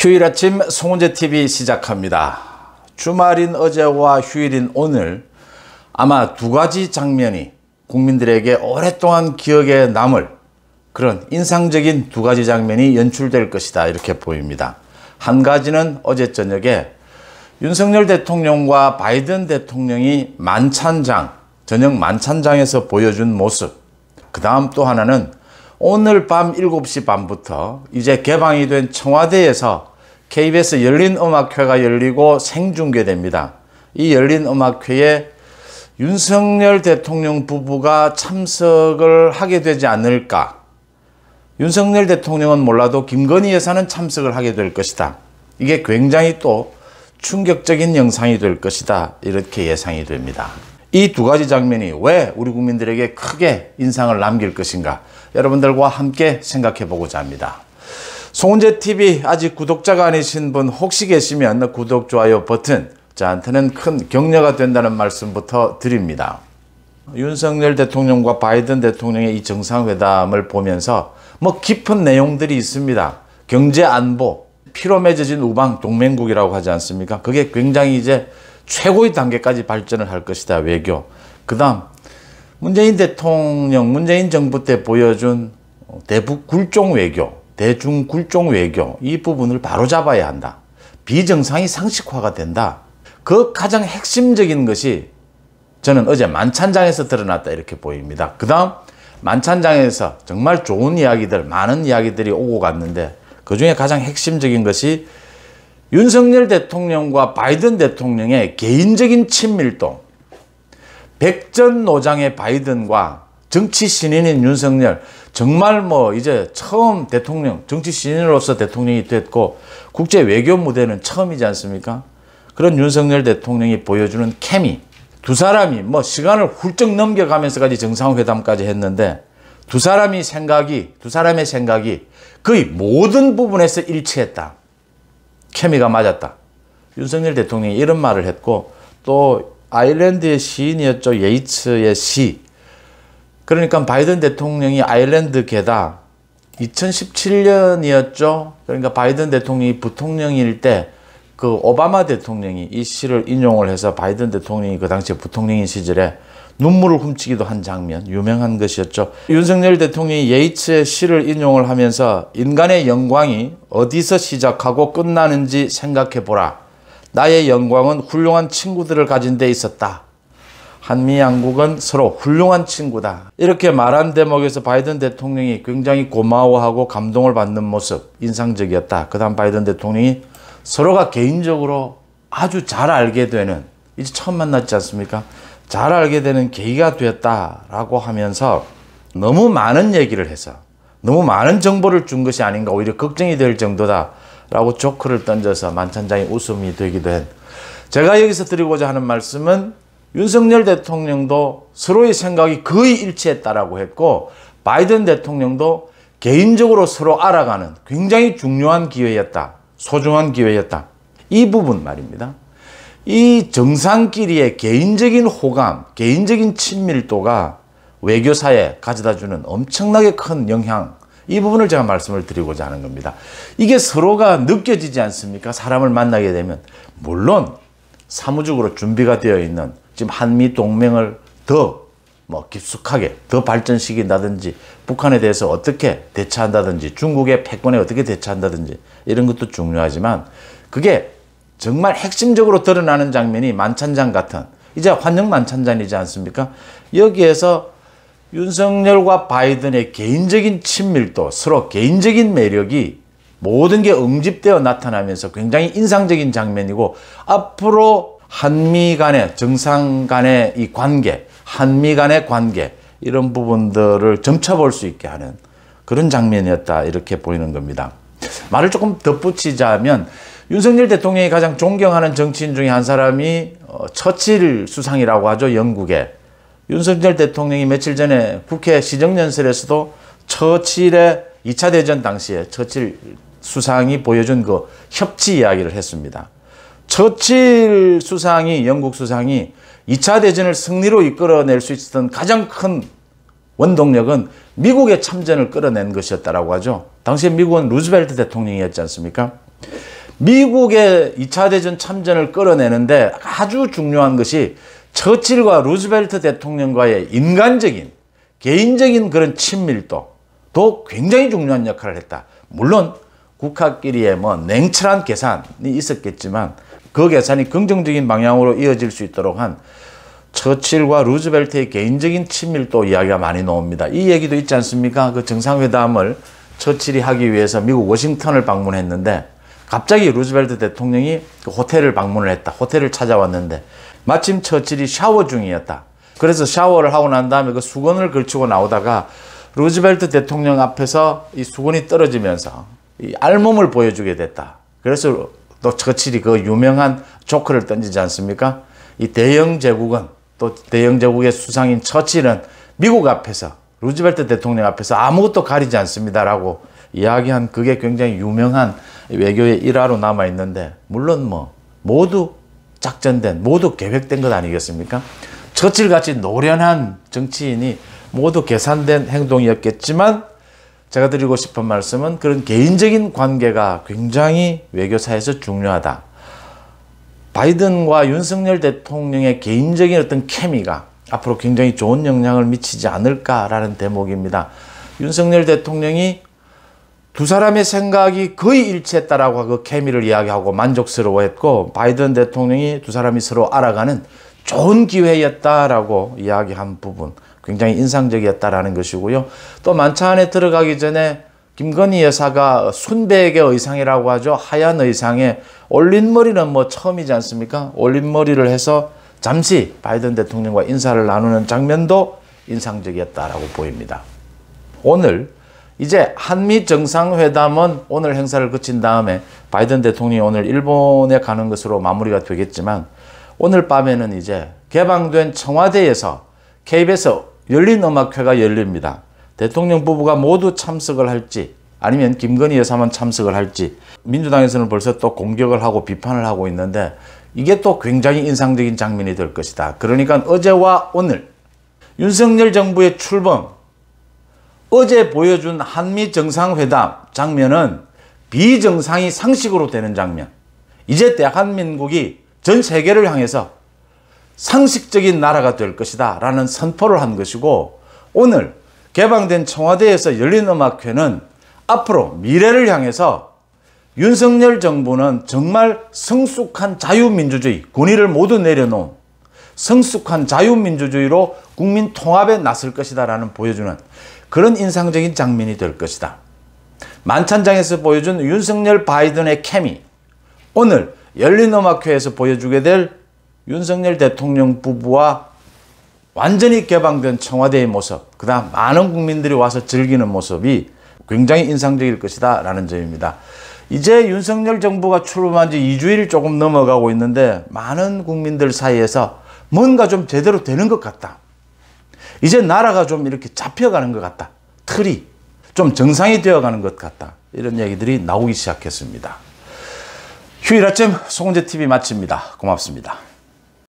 휴일 아침 송은재TV 시작합니다. 주말인 어제와 휴일인 오늘 아마 두 가지 장면이 국민들에게 오랫동안 기억에 남을 그런 인상적인 두 가지 장면이 연출될 것이다 이렇게 보입니다. 한 가지는 어제 저녁에 윤석열 대통령과 바이든 대통령이 저녁 만찬장에서 보여준 모습, 그 다음 또 하나는 오늘 밤 7시 반부터 이제 개방이 된 청와대에서 KBS 열린음악회가 열리고 생중계됩니다. 이 열린음악회에 윤석열 대통령 부부가 참석을 하게 되지 않을까. 윤석열 대통령은 몰라도 김건희 여사는 참석을 하게 될 것이다. 이게 굉장히 또 충격적인 영상이 될 것이다. 이렇게 예상이 됩니다. 이 두 가지 장면이 왜 우리 국민들에게 크게 인상을 남길 것인가, 여러분들과 함께 생각해 보고자 합니다. 송은재TV 아직 구독자가 아니신 분 혹시 계시면 구독, 좋아요 버튼 저한테는 큰 격려가 된다는 말씀부터 드립니다. 윤석열 대통령과 바이든 대통령의 이 정상회담을 보면서 깊은 내용들이 있습니다. 경제 안보, 피로 맺어진 우방 동맹국이라고 하지 않습니까? 그게 굉장히 이제 최고의 단계까지 발전을 할 것이다, 외교. 그 다음 문재인 대통령, 문재인 정부 때 보여준 대북 굴종 외교, 대중 굴종 외교, 이 부분을 바로잡아야 한다. 비정상이 상식화가 된다. 그 가장 핵심적인 것이 저는 어제 만찬장에서 드러났다 이렇게 보입니다. 그 다음 만찬장에서 정말 좋은 이야기들, 많은 이야기들이 오고 갔는데 그 중에 가장 핵심적인 것이 윤석열 대통령과 바이든 대통령의 개인적인 친밀도, 백전노장의 바이든과 정치 신인인 윤석열, 정말 이제 처음 대통령, 정치 신인으로서 대통령이 됐고 국제 외교 무대는 처음이지 않습니까? 그런 윤석열 대통령이 보여주는 케미, 두 사람이 시간을 훌쩍 넘겨가면서까지 정상회담까지 했는데 두 사람의 생각이 거의 모든 부분에서 일치했다. 케미가 맞았다. 윤석열 대통령이 이런 말을 했고, 또 아일랜드의 시인이었죠. 예이츠의 시. 그러니까 바이든 대통령이 아일랜드계다 2017년이었죠. 그러니까 바이든 대통령이 부통령일 때 그 오바마 대통령이 이 시를 인용을 해서 바이든 대통령이 그 당시에 부통령인 시절에 눈물을 훔치기도 한 장면, 유명한 것이었죠. 윤석열 대통령이 예이츠의 시를 인용을 하면서 인간의 영광이 어디서 시작하고 끝나는지 생각해보라. 나의 영광은 훌륭한 친구들을 가진 데 있었다. 한미 양국은 서로 훌륭한 친구다. 이렇게 말한 대목에서 바이든 대통령이 굉장히 고마워하고 감동을 받는 모습, 인상적이었다. 그 다음 바이든 대통령이 서로가 개인적으로 아주 잘 알게 되는, 이제 처음 만났지 않습니까? 잘 알게 되는 계기가 되었다라고 하면서 너무 많은 얘기를 해서 너무 많은 정보를 준 것이 아닌가, 오히려 걱정이 될 정도다라고 조크를 던져서 만찬장의 웃음이 되기도 한. 제가 여기서 드리고자 하는 말씀은 윤석열 대통령도 서로의 생각이 거의 일치했다라고 했고, 바이든 대통령도 개인적으로 서로 알아가는 굉장히 중요한 기회였다. 소중한 기회였다. 이 부분 말입니다. 이 정상끼리의 개인적인 호감, 개인적인 친밀도가 외교사에 가져다주는 엄청나게 큰 영향, 이 부분을 제가 말씀을 드리고자 하는 겁니다. 이게 서로가 느껴지지 않습니까? 사람을 만나게 되면. 물론 사무적으로 준비가 되어 있는 지금 한미 동맹을 더 깊숙하게 더 발전시킨다든지, 북한에 대해서 어떻게 대처한다든지, 중국의 패권에 어떻게 대처한다든지, 이런 것도 중요하지만 그게 정말 핵심적으로 드러나는 장면이 만찬장 같은, 이제 환영 만찬장이지 않습니까? 여기에서 윤석열과 바이든의 개인적인 친밀도, 서로 개인적인 매력이 모든 게 응집되어 나타나면서 굉장히 인상적인 장면이고, 앞으로 한미 간의, 정상 간의 이 관계, 한미 간의 관계, 이런 부분들을 점쳐볼 수 있게 하는 그런 장면이었다 이렇게 보이는 겁니다. 말을 조금 덧붙이자면 윤석열 대통령이 가장 존경하는 정치인 중에 한 사람이 처칠 수상이라고 하죠. 영국에. 윤석열 대통령이 며칠 전에 국회 시정연설에서도 처칠의 2차 대전 당시에 처칠 수상이 보여준 그 협치 이야기를 했습니다. 처칠 수상이, 영국 수상이 2차 대전을 승리로 이끌어낼 수 있었던 가장 큰 원동력은 미국의 참전을 끌어낸 것이었다라고 하죠. 당시에 미국은 루즈벨트 대통령이었지 않습니까? 미국의 2차 대전 참전을 끌어내는데 아주 중요한 것이 처칠과 루즈벨트 대통령과의 인간적인, 개인적인 그런 친밀도도 굉장히 중요한 역할을 했다. 물론 국가끼리의 냉철한 계산이 있었겠지만 그 계산이 긍정적인 방향으로 이어질 수 있도록 한 처칠과 루즈벨트의 개인적인 친밀도 이야기가 많이 나옵니다. 이 얘기도 있지 않습니까? 그 정상회담을 처칠이 하기 위해서 미국 워싱턴을 방문했는데 갑자기 루즈벨트 대통령이 그 호텔을 방문을 했다. 호텔을 찾아왔는데 마침 처칠이 샤워 중이었다. 그래서 샤워를 하고 난 다음에 그 수건을 걸치고 나오다가 루즈벨트 대통령 앞에서 이 수건이 떨어지면서 이 알몸을 보여주게 됐다. 그래서 또 처칠이 그 유명한 조크를 던지지 않습니까? 이 대영 제국은, 또 대영 제국의 수상인 처칠은 미국 앞에서, 루즈벨트 대통령 앞에서 아무것도 가리지 않습니다라고 이야기한 그게 굉장히 유명한 외교의 일화로 남아 있는데, 물론 모두 작전된, 모두 계획된 것 아니겠습니까? 처칠같이 노련한 정치인이 모두 계산된 행동이었겠지만, 제가 드리고 싶은 말씀은 그런 개인적인 관계가 굉장히 외교사에서 중요하다. 바이든과 윤석열 대통령의 개인적인 어떤 케미가 앞으로 굉장히 좋은 영향을 미치지 않을까라는 대목입니다. 윤석열 대통령이 두 사람의 생각이 거의 일치했다라고 그 케미를 이야기하고 만족스러워했고, 바이든 대통령이 두 사람이 서로 알아가는 좋은 기회였다라고 이야기한 부분, 굉장히 인상적이었다라는 것이고요. 또 만찬에 들어가기 전에 김건희 여사가 순백의 의상이라고 하죠. 하얀 의상에 올린 머리는 처음이지 않습니까? 올린 머리를 해서 잠시 바이든 대통령과 인사를 나누는 장면도 인상적이었다라고 보입니다. 오늘 이제 한미 정상회담은 오늘 행사를 거친 다음에 바이든 대통령이 오늘 일본에 가는 것으로 마무리가 되겠지만, 오늘 밤에는 이제 개방된 청와대에서 KBS 열린 음악회가 열립니다. 대통령 부부가 모두 참석을 할지 아니면 김건희 여사만 참석을 할지, 민주당에서는 벌써 또 공격을 하고 비판을 하고 있는데 이게 또 굉장히 인상적인 장면이 될 것이다. 그러니까 어제와 오늘 윤석열 정부의 출범, 어제 보여준 한미 정상회담 장면은 비정상이 상식으로 되는 장면. 이제 대한민국이 전 세계를 향해서 상식적인 나라가 될 것이다 라는 선포를 한 것이고, 오늘 개방된 청와대에서 열린 음악회는 앞으로 미래를 향해서 윤석열 정부는 정말 성숙한 자유민주주의, 권위를 모두 내려놓은 성숙한 자유민주주의로 국민 통합에 나설 것이다 라는 보여주는 그런 인상적인 장면이 될 것이다. 만찬장에서 보여준 윤석열 바이든의 케미, 오늘 열린 음악회에서 보여주게 될 윤석열 대통령 부부와 완전히 개방된 청와대의 모습, 그 다음 많은 국민들이 와서 즐기는 모습이 굉장히 인상적일 것이다 라는 점입니다. 이제 윤석열 정부가 출범한 지 2주일 조금 넘어가고 있는데 많은 국민들 사이에서 뭔가 좀 제대로 되는 것 같다. 이제 나라가 좀 이렇게 잡혀가는 것 같다. 틀이 좀 정상이 되어가는 것 같다. 이런 얘기들이 나오기 시작했습니다. 휴일 아침 송은재TV 마칩니다. 고맙습니다.